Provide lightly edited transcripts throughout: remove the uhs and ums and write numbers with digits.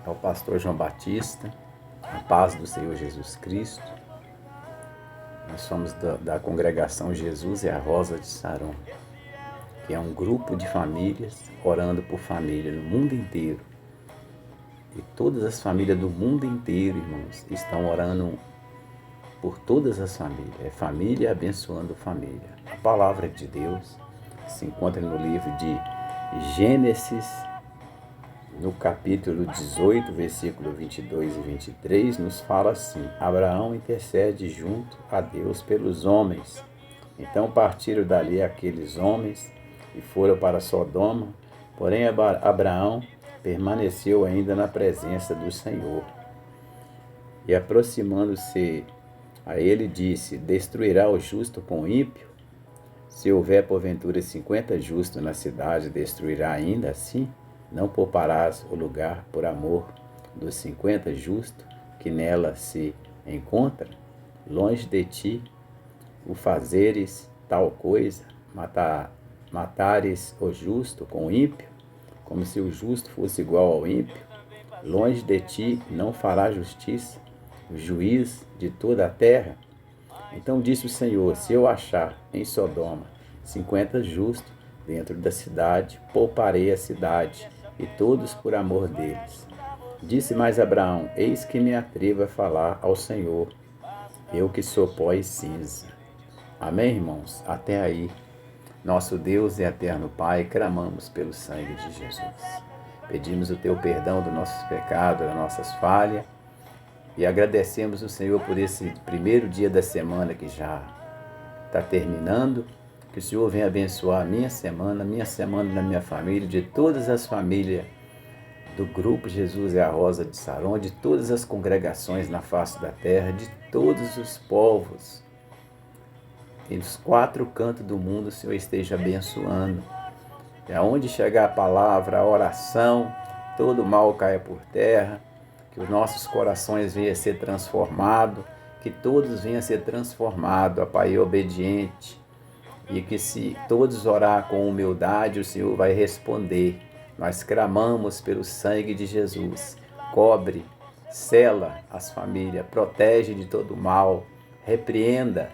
ao pastor João Batista, a paz do Senhor Jesus Cristo. Nós somos da congregação Jesus e a Rosa de Saron, que é um grupo de famílias orando por família no mundo inteiro. E todas as famílias do mundo inteiro, irmãos, estão orando por todas as famílias. É família abençoando família. A palavra de Deus se encontra no livro de Gênesis, no capítulo 18, versículo 22 e 23, nos fala assim: Abraão intercede junto a Deus pelos homens. Então partiram dali aqueles homens e foram para Sodoma, porém Abraão permaneceu ainda na presença do Senhor. E aproximando-se a ele, disse: Destruirá o justo com o ímpio? Se houver porventura 50 justos na cidade, destruirá ainda assim? Não pouparás o lugar por amor dos 50 justos que nela se encontra? Longe de ti o fazeres tal coisa, matares o justo com o ímpio, como se o justo fosse igual ao ímpio. Longe de ti não fará justiça o juiz de toda a terra? Então disse o Senhor: se eu achar em Sodoma 50 justos dentro da cidade, pouparei a cidade, e todos por amor deles. Disse mais Abraão: eis que me atrevo a falar ao Senhor, eu que sou pó e cinza. Amém, irmãos? Até aí. Nosso Deus e eterno Pai, clamamos pelo sangue de Jesus. Pedimos o teu perdão dos nossos pecados, das nossas falhas, e agradecemos o Senhor por esse primeiro dia da semana que já está terminando. Que o Senhor venha abençoar a minha semana da minha família, de todas as famílias do grupo Jesus e a Rosa de Saron, de todas as congregações na face da terra, de todos os povos. E nos 4 cantos do mundo o Senhor esteja abençoando. E aonde chegar a palavra, a oração, todo mal caia por terra, que os nossos corações venham a ser transformados, que todos venham a ser transformados a Pai obediente, e que se todos orar com humildade, o Senhor vai responder. Nós clamamos pelo sangue de Jesus. Cobre, sela as famílias, protege de todo mal, repreenda,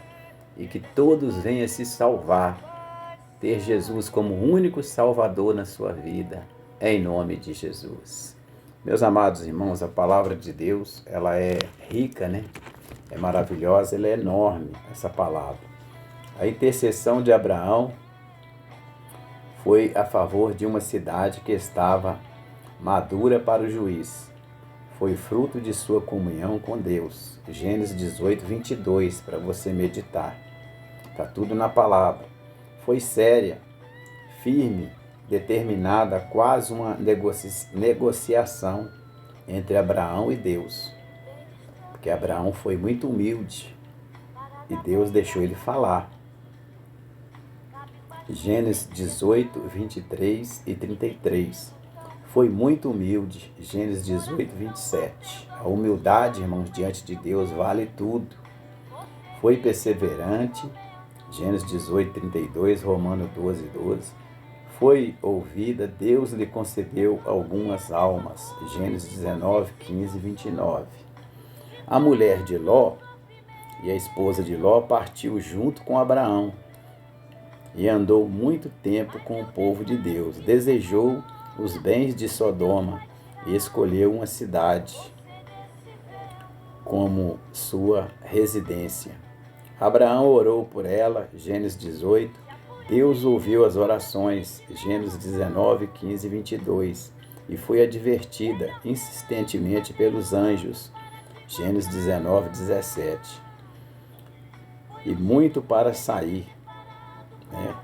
e que todos venham se salvar, ter Jesus como único Salvador na sua vida, em nome de Jesus. Meus amados irmãos, a palavra de Deus, ela é rica, né? É maravilhosa, ela é enorme, essa palavra. A intercessão de Abraão foi a favor de uma cidade que estava madura para o juiz. Foi fruto de sua comunhão com Deus. Gênesis 18, 22, para você meditar. Está tudo na palavra. Foi séria, firme, determinada, quase uma negociação entre Abraão e Deus. Porque Abraão foi muito humilde e Deus deixou ele falar. Gênesis 18, 23 e 33. Foi muito humilde. Gênesis 18, 27. A humildade, irmãos, diante de Deus vale tudo. Foi perseverante. Gênesis 18, 32, Romanos 12, 12. Foi ouvida, Deus lhe concedeu algumas almas. Gênesis 19, 15 e 29. A mulher de Ló e a esposa de Ló partiu junto com Abraão e andou muito tempo com o povo de Deus. Desejou os bens de Sodoma e escolheu uma cidade como sua residência. Abraão orou por ela, Gênesis 18. Deus ouviu as orações, Gênesis 19, 15 e 22. E foi advertida insistentemente pelos anjos, Gênesis 19, 17. E muito para sair, né?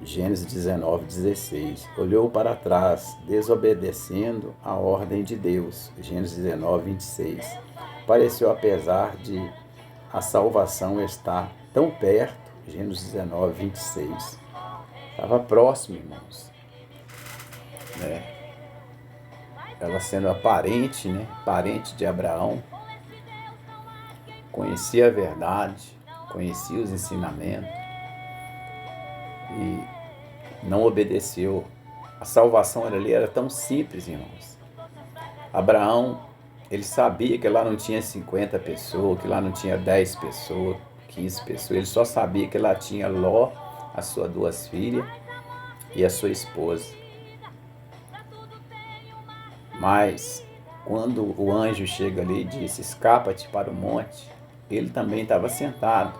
Gênesis 19, 16. Olhou para trás, desobedecendo a ordem de Deus. Gênesis 19, 26. Pareceu, apesar de a salvação estar tão perto. Gênesis 19, 26. Estava próximo, irmãos. Né? Ela sendo a parente, né? Parente de Abraão. Conhecia a verdade, conhecia os ensinamentos. E não obedeceu. A salvação ali era tão simples, irmãos. Abraão, ele sabia que lá não tinha 50 pessoas, que lá não tinha 10 pessoas, 15 pessoas. Ele só sabia que lá tinha Ló, as suas 2 filhas e a sua esposa. Mas quando o anjo chega ali e disse: escapa-te para o monte, ele também estava sentado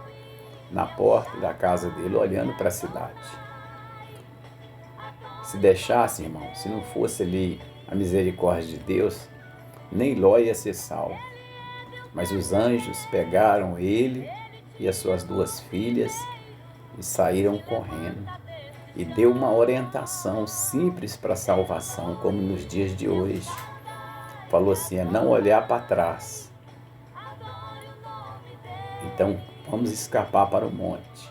na porta da casa dele, olhando para a cidade. Se deixasse, irmão, se não fosse ali a misericórdia de Deus, nem Ló ia ser salvo. Mas os anjos pegaram ele e as suas 2 filhas e saíram correndo. E deu uma orientação simples para a salvação, como nos dias de hoje. Falou assim, é não olhar para trás. Então, vamos escapar para o monte,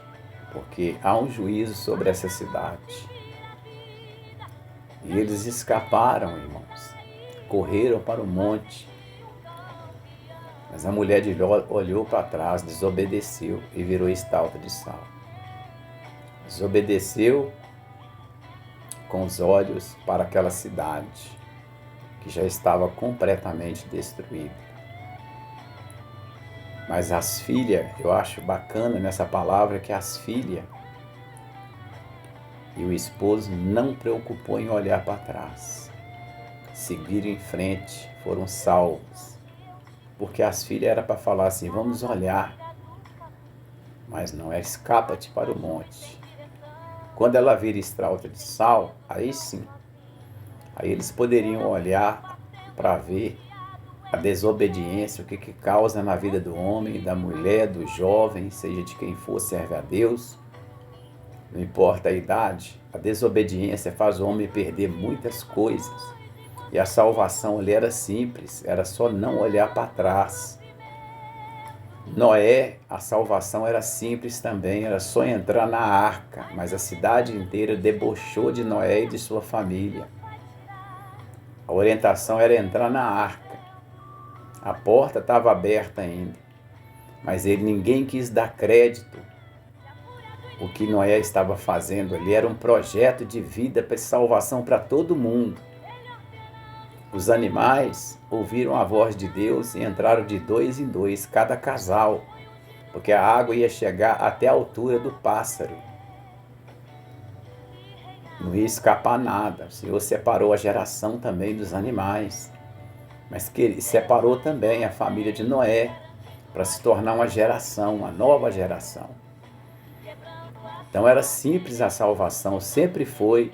porque há um juízo sobre essa cidade. E eles escaparam, irmãos, correram para o monte. Mas a mulher de Ló olhou para trás, desobedeceu e virou estalta de sal. Desobedeceu com os olhos para aquela cidade que já estava completamente destruída. Mas as filhas, eu acho bacana nessa palavra que as filhas e o esposo não preocupou em olhar para trás. Seguiram em frente, foram salvos. Porque as filhas era para falar assim, vamos olhar. Mas não é, escapa-te para o monte. Quando ela vira estalta de sal, aí sim. Aí eles poderiam olhar para ver a desobediência, o que causa na vida do homem, da mulher, do jovem, seja de quem for, serve a Deus. Não importa a idade, a desobediência faz o homem perder muitas coisas. E a salvação ali era simples, era só não olhar para trás. Noé, a salvação era simples também, era só entrar na arca, mas a cidade inteira debochou de Noé e de sua família. A orientação era entrar na arca. A porta estava aberta ainda, mas ninguém quis dar crédito. O que Noé estava fazendo ali era um projeto de vida para salvação para todo mundo. Os animais ouviram a voz de Deus e entraram de 2 em 2, cada casal, porque a água ia chegar até a altura do pássaro. Não ia escapar nada. O Senhor separou a geração também dos animais, mas que ele separou também a família de Noé para se tornar uma geração, uma nova geração. Então era simples a salvação, sempre foi.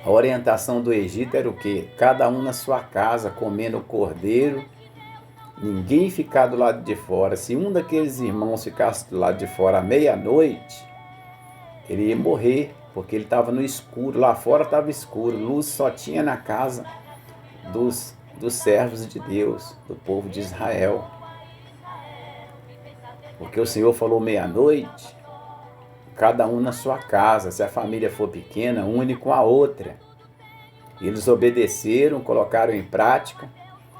A orientação do Egito era o quê? Cada um na sua casa, comendo o cordeiro, ninguém ficar do lado de fora. Se um daqueles irmãos ficasse do lado de fora à meia-noite, ele ia morrer, porque ele estava no escuro, lá fora estava escuro, luz só tinha na casa dos servos de Deus, do povo de Israel. Porque o Senhor falou meia-noite, cada um na sua casa, se a família for pequena, une com a outra. E eles obedeceram, colocaram em prática.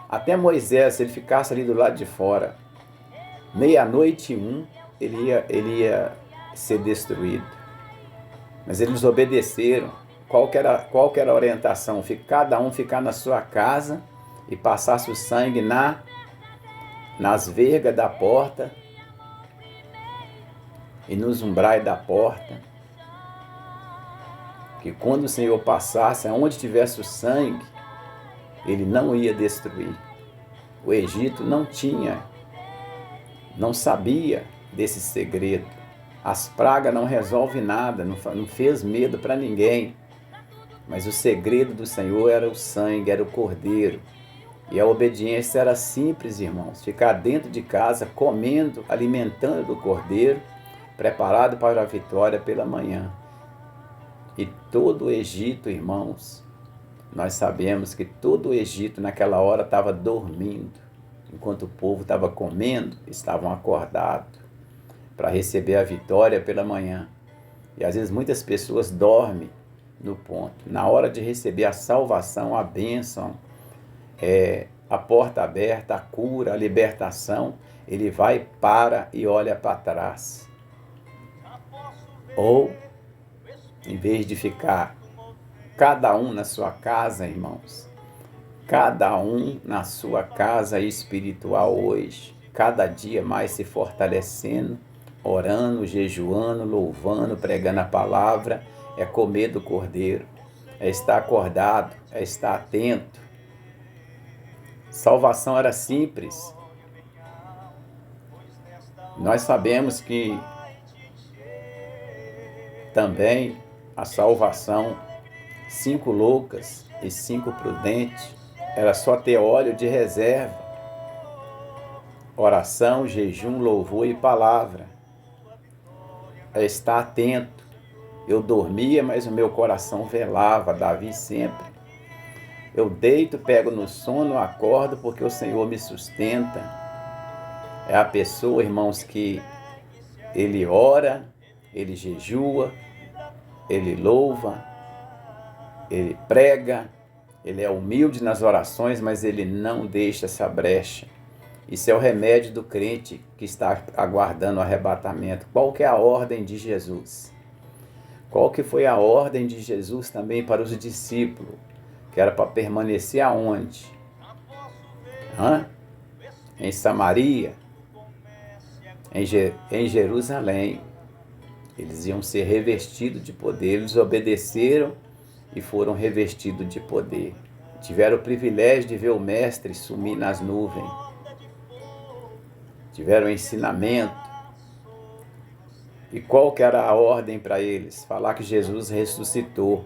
Até Moisés, se ele ficasse ali do lado de fora, meia-noite ele ia ser destruído. Mas eles obedeceram. Qual que era a orientação? Cada um ficar na sua casa e passasse o sangue nas vergas da porta e nos umbrais da porta, que quando o Senhor passasse, aonde tivesse o sangue, ele não ia destruir. O Egito não sabia desse segredo. As pragas não resolvem nada, não fez medo para ninguém. Mas o segredo do Senhor era o sangue, era o cordeiro. E a obediência era simples, irmãos. Ficar dentro de casa, comendo, alimentando do cordeiro, preparado para a vitória pela manhã. E todo o Egito, irmãos, nós sabemos que todo o Egito naquela hora estava dormindo, enquanto o povo estava comendo, estavam acordados para receber a vitória pela manhã. E às vezes muitas pessoas dormem no ponto. Na hora de receber a salvação, a bênção, a porta aberta, a cura, a libertação, ele vai, para e olha para trás. Ou, em vez de ficar cada um na sua casa, irmãos, cada um na sua casa espiritual hoje, cada dia mais se fortalecendo, orando, jejuando, louvando, pregando a palavra, é comer do Cordeiro, é estar acordado, é estar atento. Salvação era simples. Nós sabemos que também a salvação, 5 loucas e 5 prudentes, era só ter óleo de reserva, oração, jejum, louvor e palavra. É estar atento. Eu dormia, mas o meu coração velava, Davi sempre. Eu deito, pego no sono, acordo, porque o Senhor me sustenta. É a pessoa, irmãos, que ele ora, ele jejua, ele louva, ele prega, ele é humilde nas orações, mas ele não deixa essa brecha. Isso é o remédio do crente que está aguardando o arrebatamento. Qual que é a ordem de Jesus? Qual que foi a ordem de Jesus também para os discípulos? Que era para permanecer aonde? Em Samaria, em Jerusalém. Eles iam ser revestidos de poder. Eles obedeceram e foram revestidos de poder. Tiveram o privilégio de ver o Mestre sumir nas nuvens. Tiveram ensinamento. E qual que era a ordem para eles? Falar que Jesus ressuscitou.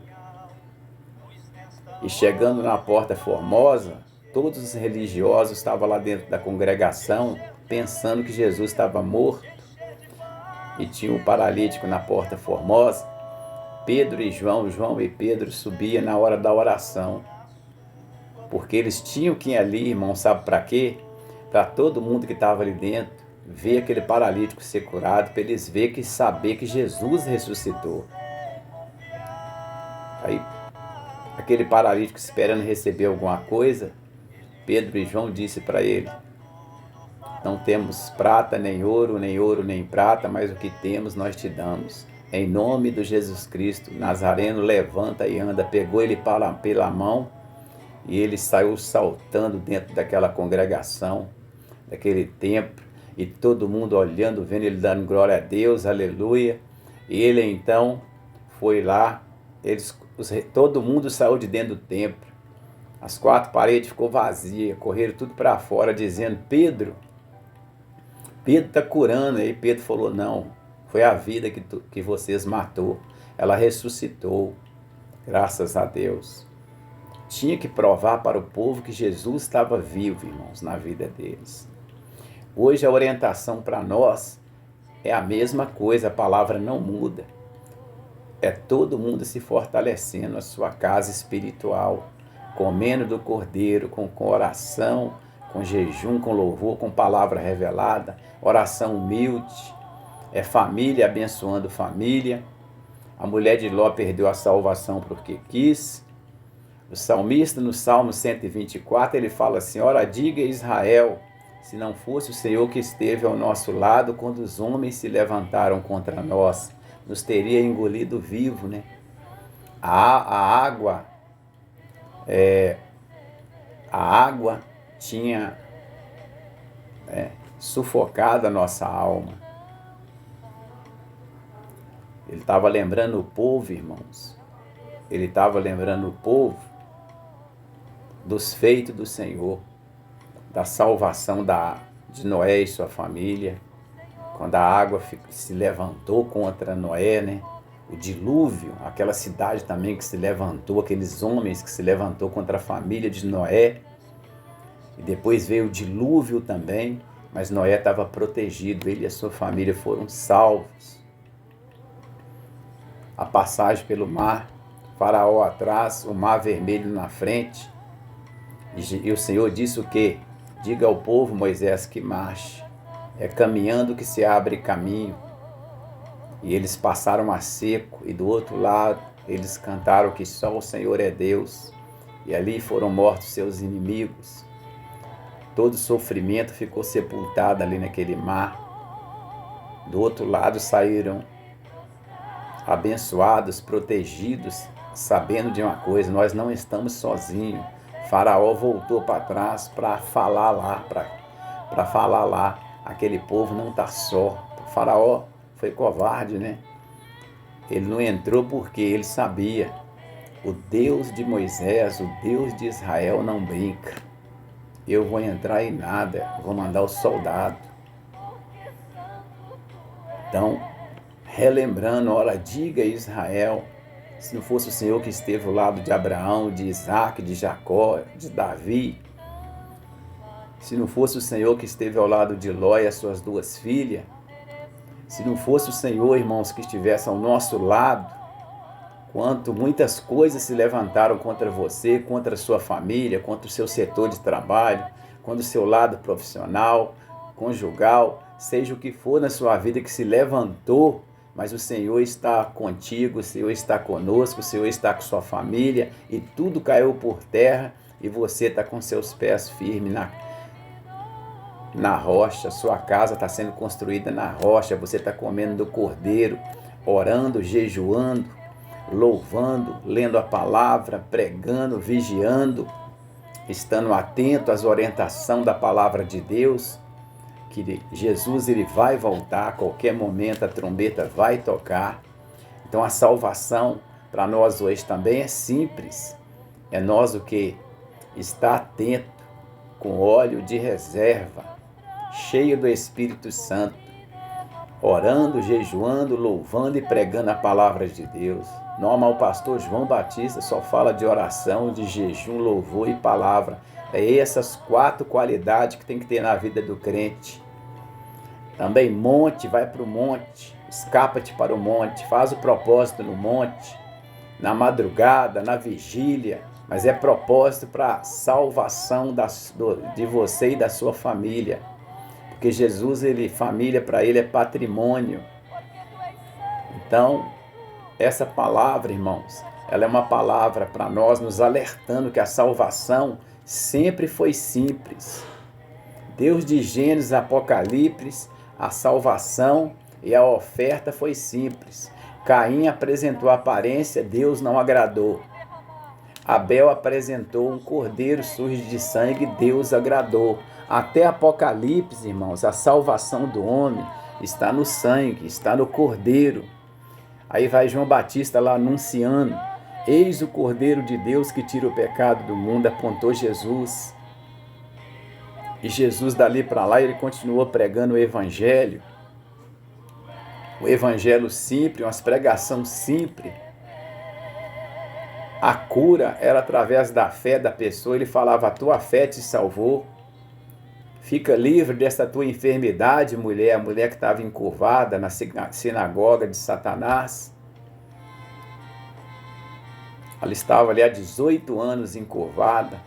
E chegando na Porta Formosa, todos os religiosos estavam lá dentro da congregação, pensando que Jesus estava morto. E tinha um paralítico na Porta Formosa. Pedro e João e Pedro subiam na hora da oração. Porque eles tinham que ir ali, irmão, sabe para quê? Para todo mundo que estava ali dentro ver aquele paralítico ser curado, para eles verem e saber que Jesus ressuscitou. Aí, aquele paralítico esperando receber alguma coisa, Pedro e João disse para ele: não temos prata, nem ouro, nem prata, mas o que temos nós te damos. Em nome de Jesus Cristo, Nazareno, levanta e anda. Pegou ele pela mão e ele saiu saltando dentro daquela congregação, daquele templo, e todo mundo olhando, vendo ele dando glória a Deus, aleluia. E ele então foi lá, todo mundo saiu de dentro do templo. As 4 paredes ficou vazias, correram tudo para fora, dizendo: Pedro está curando. Aí Pedro falou: não, foi a vida que vocês matou. Ela ressuscitou, graças a Deus. Tinha que provar para o povo que Jesus estava vivo, irmãos, na vida deles. Hoje a orientação para nós é a mesma coisa, a palavra não muda. É todo mundo se fortalecendo a sua casa espiritual, comendo do Cordeiro, com oração, com jejum, com louvor, com palavra revelada, oração humilde, é família abençoando família. A mulher de Ló perdeu a salvação porque quis. O salmista, no Salmo 124, ele fala assim: ora, diga Israel, se não fosse o Senhor que esteve ao nosso lado, quando os homens se levantaram contra nós, nos teria engolido vivo, né? A água tinha sufocado a nossa alma. Ele estava lembrando o povo, irmãos. Ele estava lembrando o povo dos feitos do Senhor, da salvação de Noé e sua família, quando a água se levantou contra Noé, né? O dilúvio, aquela cidade também que se levantou, aqueles homens que se levantou contra a família de Noé. E depois veio o dilúvio também, mas Noé estava protegido, ele e a sua família foram salvos. A passagem pelo mar, Faraó atrás, o mar vermelho na frente. E o Senhor disse o quê? Diga ao povo, Moisés, que marche. É caminhando que se abre caminho. E eles passaram a seco, e do outro lado eles cantaram que só o Senhor é Deus. E ali foram mortos seus inimigos. Todo sofrimento ficou sepultado ali naquele mar. Do outro lado saíram abençoados, protegidos, sabendo de uma coisa: nós não estamos sozinhos. Faraó voltou para trás para falar lá, aquele povo não está só. O Faraó foi covarde, né? Ele não entrou porque ele sabia. O Deus de Moisés, o Deus de Israel não brinca. Eu vou entrar em nada, vou mandar o soldado. Então, relembrando, ora, diga a Israel, se não fosse o Senhor que esteve ao lado de Abraão, de Isaac, de Jacó, de Davi, se não fosse o Senhor que esteve ao lado de Ló e as suas 2 filhas, se não fosse o Senhor, irmãos, que estivesse ao nosso lado, quanto muitas coisas se levantaram contra você, contra a sua família, contra o seu setor de trabalho, contra o seu lado profissional, conjugal, seja o que for na sua vida que se levantou, mas o Senhor está contigo, o Senhor está conosco, o Senhor está com sua família e tudo caiu por terra e você está com seus pés firmes na rocha, sua casa está sendo construída na rocha, você está comendo do cordeiro, orando, jejuando, louvando, lendo a palavra, pregando, vigiando, estando atento às orientações da palavra de Deus, que Jesus ele vai voltar, a qualquer momento a trombeta vai tocar. Então a salvação para nós hoje também é simples, é nós o que? Está atento, com óleo de reserva, cheio do Espírito Santo, orando, jejuando, louvando e pregando a palavra de Deus. Normal, o pastor João Batista só fala de oração, de jejum, louvor e palavra. É essas 4 qualidades que tem que ter na vida do crente. Também monte, vai para o monte, escapa-te para o monte, faz o propósito no monte, na madrugada, na vigília, mas é propósito para a salvação de você e da sua família. Porque Jesus, família para ele é patrimônio. Então, essa palavra, irmãos, ela é uma palavra para nós nos alertando que a salvação sempre foi simples. Deus de Gênesis, Apocalipse, a salvação e a oferta foi simples. Caim apresentou a aparência, Deus não agradou. Abel apresentou um cordeiro sujo de sangue, Deus agradou. Até Apocalipse, irmãos, a salvação do homem está no sangue, está no cordeiro. Aí vai João Batista lá anunciando, eis o cordeiro de Deus que tira o pecado do mundo, apontou Jesus. E Jesus dali para lá, ele continuou pregando o evangelho simples, uma pregação simples. A cura era através da fé da pessoa, ele falava, a tua fé te salvou. Fica livre dessa tua enfermidade, mulher, a mulher que estava encurvada na sinagoga de Satanás. Ela estava ali há 18 anos encurvada.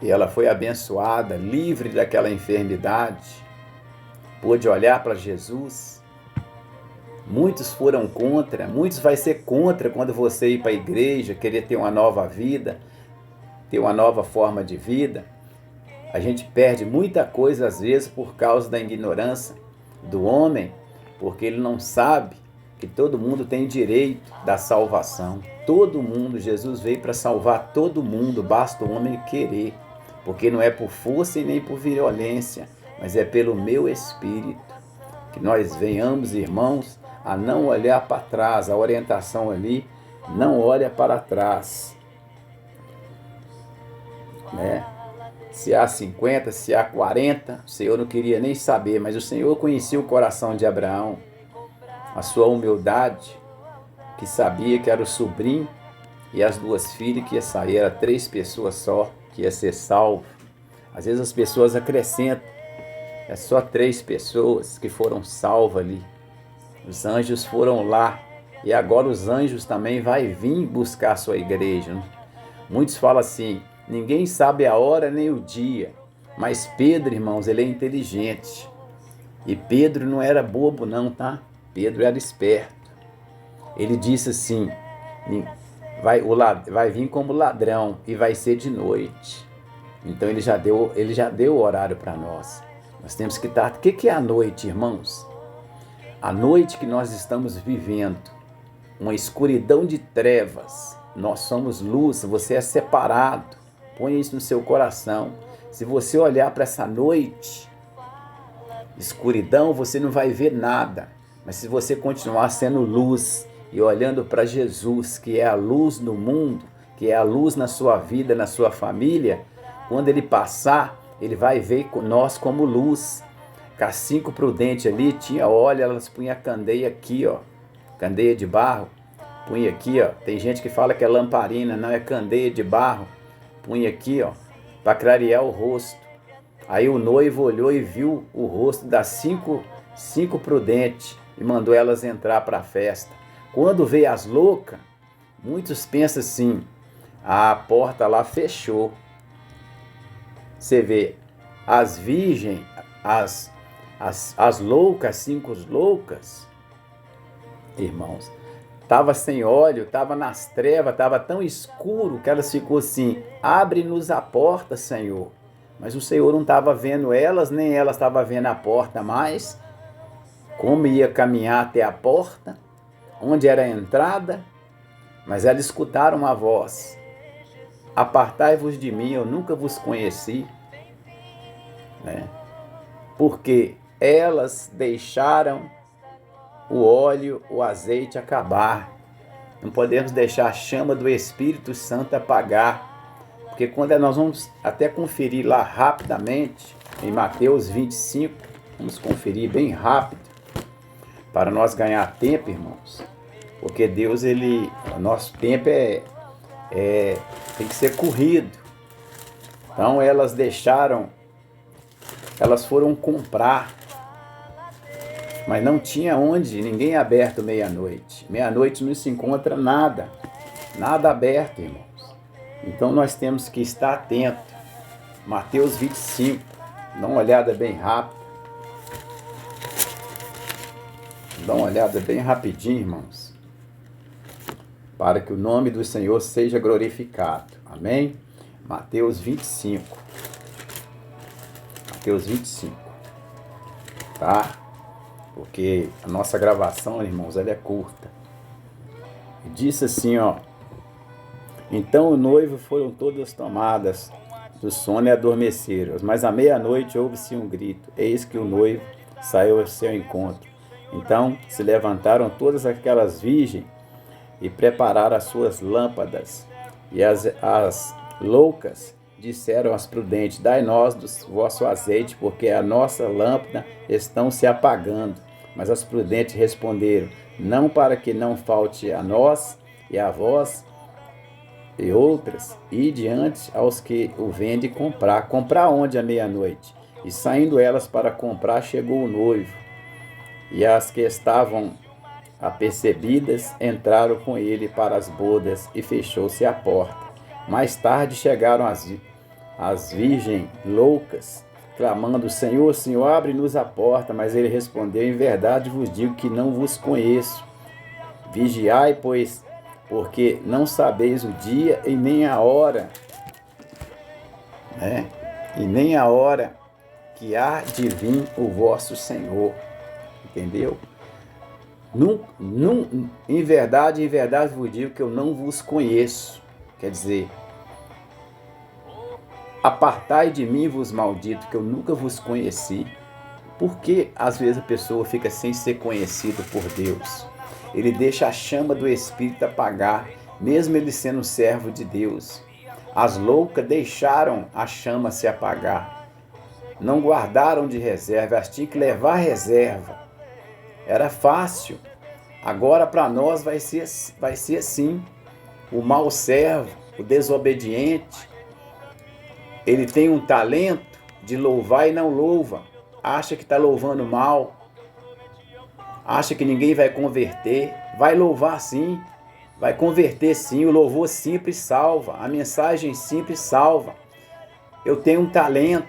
E ela foi abençoada, livre daquela enfermidade. Pôde olhar para Jesus. Muitos foram contra, muitos vai ser contra quando você ir para a igreja, querer ter uma nova vida, ter uma nova forma de vida. A gente perde muita coisa às vezes por causa da ignorância do homem, porque ele não sabe que todo mundo tem direito da salvação. Todo mundo, Jesus veio para salvar todo mundo, basta o homem querer, porque não é por força e nem por violência, mas é pelo meu Espírito. Que nós venhamos, irmãos, a não olhar para trás, a orientação ali, não olha para trás, né? Se há 50, se há 40, o Senhor não queria nem saber, mas o Senhor conhecia o coração de Abraão, a sua humildade, que sabia que era o sobrinho e as 2 filhas que ia sair, era 3 pessoas só, que ia ser salvo. Às vezes as pessoas acrescentam, é só 3 pessoas que foram salvas ali. Os anjos foram lá, e agora os anjos também vão vir buscar a sua igreja. Muitos falam assim, ninguém sabe a hora nem o dia, mas Pedro, irmãos, ele é inteligente. E Pedro não era bobo não, tá? Pedro era esperto. Ele disse assim, vai vir como ladrão e vai ser de noite. Então ele já deu o horário para nós. Nós temos que estar... O que é a noite, irmãos? A noite que nós estamos vivendo, uma escuridão de trevas, nós somos luz, você é separado. Põe isso no seu coração. Se você olhar para essa noite, escuridão, você não vai ver nada. Mas se você continuar sendo luz e olhando para Jesus, que é a luz no mundo, que é a luz na sua vida, na sua família, quando ele passar, ele vai ver nós como luz. As 5 prudentes ali tinha óleo, elas punham a candeia aqui, ó, candeia de barro, punha aqui, ó. Tem gente que fala que é lamparina, não, é candeia de barro, punha aqui, ó, para clarear o rosto. Aí o noivo olhou e viu o rosto das cinco prudentes e mandou elas entrar para a festa. Quando veio as loucas, muitos pensam assim, a porta lá fechou. Você vê, as virgens, as loucas, 5 loucas, irmãos, estava sem óleo, estava nas trevas, estava tão escuro que elas ficou assim, abre-nos a porta, Senhor. Mas o Senhor não estava vendo elas, nem elas estavam vendo a porta mais. Como ia caminhar até a porta, onde era a entrada, mas elas escutaram uma voz, apartai-vos de mim, eu nunca vos conheci, né? Porque elas deixaram o óleo, o azeite acabar. Não podemos deixar a chama do Espírito Santo apagar, porque quando nós vamos até conferir lá rapidamente, em Mateus 25, vamos conferir bem rápido, para nós ganhar tempo, irmãos, porque Deus, o nosso tempo tem que ser corrido. Então elas foram comprar, mas não tinha onde, ninguém aberto meia-noite. Meia-noite não se encontra nada aberto, irmãos. Então nós temos que estar atento. Mateus 25, dá uma olhada bem rápido. Dá uma olhada bem rapidinho, irmãos, para que o nome do Senhor seja glorificado. Amém? Mateus 25. Mateus 25. Tá? Porque a nossa gravação, irmãos, ela é curta. E disse assim, ó. Então o noivo foram todas tomadas do sono e adormeceram. Mas à meia-noite houve-se um grito. Eis que o noivo saiu ao seu encontro. Então se levantaram todas aquelas virgens e prepararam as suas lâmpadas. E as loucas disseram às prudentes, dai-nós do vosso azeite, porque a nossa lâmpada estão se apagando. Mas as prudentes responderam, não, para que não falte a nós e a vós e outras, e diante aos que o vendem comprar. Comprar onde à meia-noite? E saindo elas para comprar, chegou o noivo. E as que estavam apercebidas entraram com ele para as bodas e fechou-se a porta. Mais tarde chegaram as virgens loucas, clamando, Senhor, Senhor, abre-nos a porta. Mas ele respondeu, em verdade vos digo que não vos conheço. Vigiai, pois, porque não sabeis o dia e nem a hora, né? E nem a hora que há de vir o vosso Senhor. Entendeu? Em verdade vos digo que eu não vos conheço. Quer dizer, apartai de mim, vos maldito, que eu nunca vos conheci. Porque às vezes a pessoa fica sem ser conhecido por Deus? Ele deixa a chama do Espírito apagar, mesmo ele sendo servo de Deus. As loucas deixaram a chama se apagar. Não guardaram de reserva, elas tinham que levar reserva. Era fácil. Agora para nós vai ser assim. O mau servo, o desobediente, ele tem um talento de louvar e não louva. Acha que está louvando mal. Acha que ninguém vai converter. Vai louvar sim. Vai converter sim. O louvor simples salva. A mensagem simples salva. Eu tenho um talento.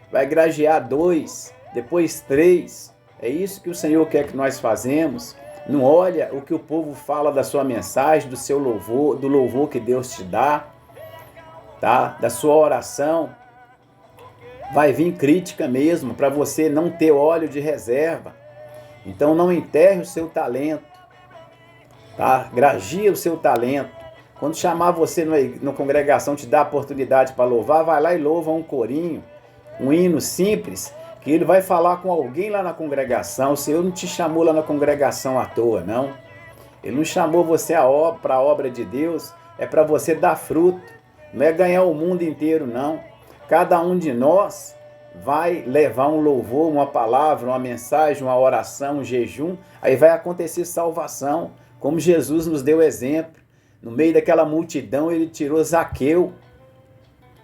Vai grajear 2, depois 3. É isso que o Senhor quer que nós fazemos. Não olha o que o povo fala da sua mensagem, do seu louvor, do louvor que Deus te dá, tá? Da sua oração. Vai vir crítica mesmo, para você não ter óleo de reserva. Então não enterre o seu talento, tá? Gragie o seu talento. Quando chamar você na congregação, te dá a oportunidade para louvar, vai lá e louva um corinho, um hino simples, que ele vai falar com alguém lá na congregação. O Senhor não te chamou lá na congregação à toa, não. Ele não chamou você para a obra de Deus, é para você dar fruto. Não é ganhar o mundo inteiro, não. Cada um de nós vai levar um louvor, uma palavra, uma mensagem, uma oração, um jejum. Aí vai acontecer salvação, como Jesus nos deu exemplo. No meio daquela multidão, ele tirou Zaqueu,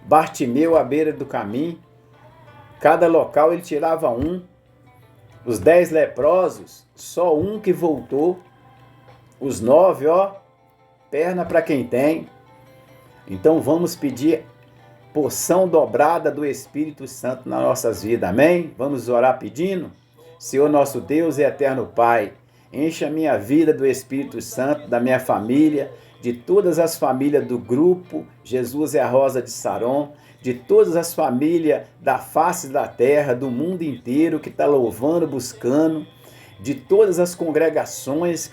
Bartimeu à beira do caminho. Cada local ele tirava um. Os 10 leprosos, só um que voltou. Os 9, perna para quem tem. Então vamos pedir porção dobrada do Espírito Santo nas nossas vidas, amém? Vamos orar pedindo? Senhor nosso Deus e eterno Pai, encha a minha vida do Espírito Santo, da minha família, de todas as famílias do grupo Jesus é a Rosa de Saron, de todas as famílias da face da terra, do mundo inteiro que está louvando, buscando, de todas as congregações que